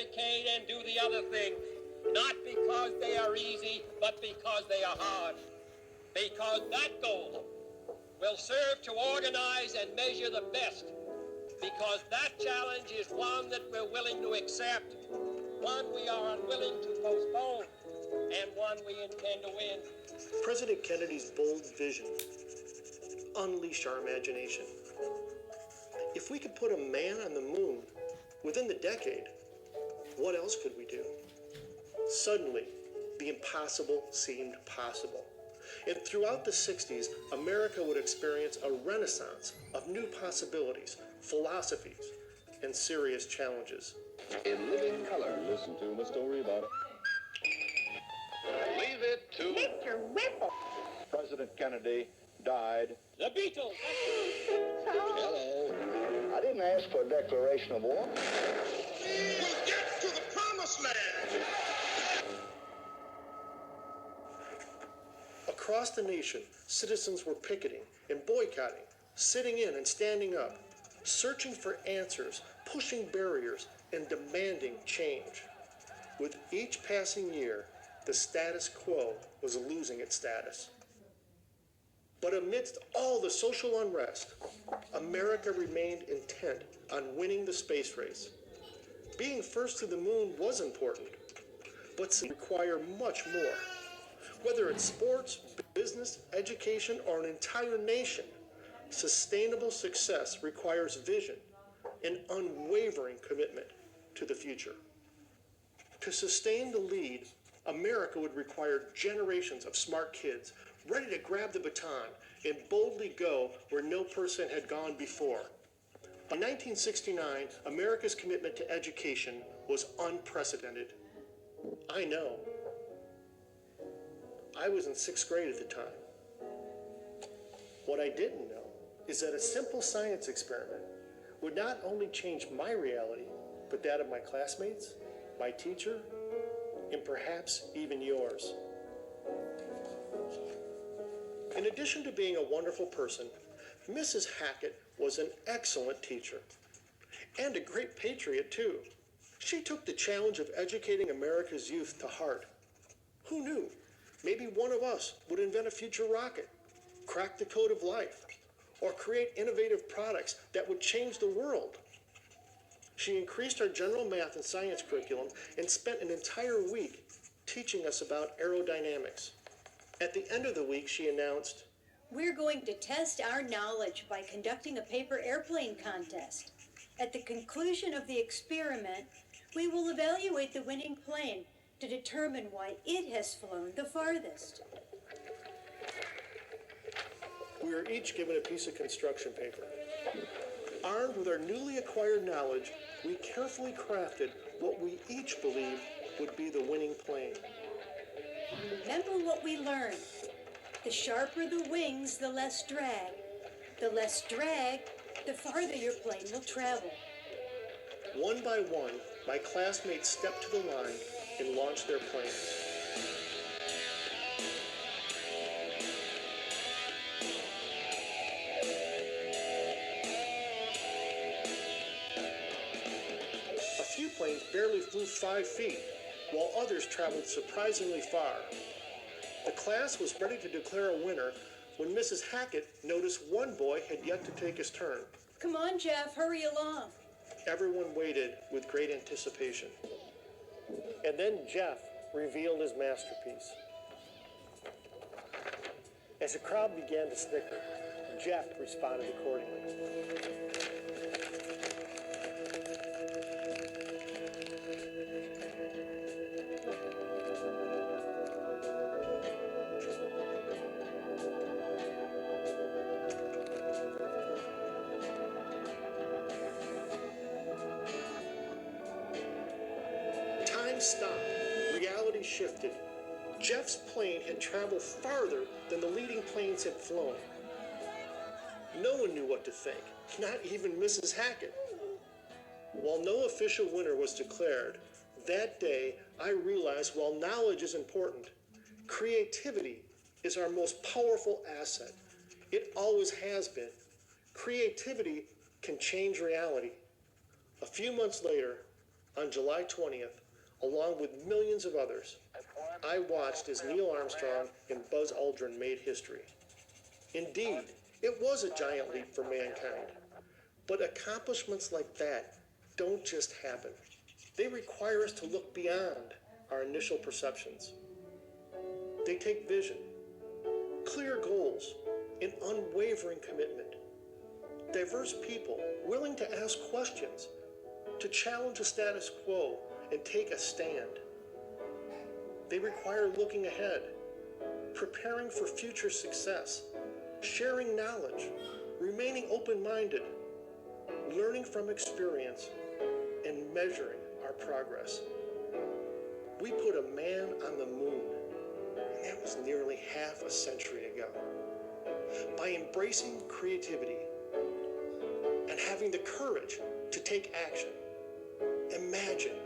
educate and do the other things, not because they are easy, but because they are hard. Because that goal will serve to organize and measure the best. Because that challenge is one that we're willing to accept, one we are unwilling to postpone, and one we intend to win. President Kennedy's bold vision unleashed our imagination. If we could put a man on the moon within the decade, what else could we do? Suddenly, the impossible seemed possible. And throughout the 60s, America would experience a renaissance of new possibilities, philosophies, and serious challenges. In living color, listen to the story about Leave it to Mr. Whipple. President Kennedy died. The Beatles! Hello. I didn't ask for a declaration of war. We'll get to the promised land. Across the nation, citizens were picketing and boycotting, sitting in and standing up, searching for answers, pushing barriers, and demanding change. With each passing year, the status quo was losing its status. But amidst all the social unrest, America remained intent on winning the space race. Being first to the moon was important, but it required much more. Whether it's sports, business, education, or an entire nation, sustainable success requires vision and unwavering commitment to the future. To sustain the lead, America would require generations of smart kids ready to grab the baton and boldly go where no person had gone before. By 1969, America's commitment to education was unprecedented. I know. I was in 6th grade at the time. What I didn't know is that a simple science experiment would not only change my reality, but that of my classmates, my teacher, and perhaps even yours. In addition to being a wonderful person, Mrs. Hackett was an excellent teacher and a great patriot too. She took the challenge of educating America's youth to heart. Who knew? Maybe one of us would invent a future rocket, crack the code of life, or create innovative products that would change the world. She increased our general math and science curriculum and spent an entire week teaching us about aerodynamics. At the end of the week, she announced, "We're going to test our knowledge by conducting a paper airplane contest. At the conclusion of the experiment, we will evaluate the winning plane to determine why it has flown the farthest." We were each given a piece of construction paper. Armed with our newly acquired knowledge, we carefully crafted what we each believed would be the winning plane. Remember what we learned. The sharper the wings, the less drag. The less drag, the farther your plane will travel. One by one, my classmates stepped to the line and launched their planes. A few planes barely flew 5 feet, while others traveled surprisingly far. The class was ready to declare a winner when Mrs. Hackett noticed one boy had yet to take his turn. "Come on, Jeff, hurry along." Everyone waited with great anticipation. And then Jeff revealed his masterpiece. As the crowd began to snicker, Jeff responded accordingly. Time stopped. Reality shifted. Jeff's plane had traveled farther than the leading planes had flown. No one knew what to think, not even Mrs. Hackett. While no official winner was declared, that day I realized while knowledge is important, creativity is our most powerful asset. It always has been. Creativity can change reality. A few months later, On July 20th, along with millions of others, I watched as Neil Armstrong and Buzz Aldrin made history. Indeed, it was a giant leap for mankind. But accomplishments like that don't just happen. They require us to look beyond our initial perceptions. They take vision, clear goals, and unwavering commitment. Diverse people willing to ask questions, to challenge the status quo and take a stand. They require looking ahead, preparing for future success, sharing knowledge, remaining open-minded, learning from experience, and measuring our progress. We put a man on the moon, and that was nearly half a century ago. By embracing creativity and having the courage to take action, imagine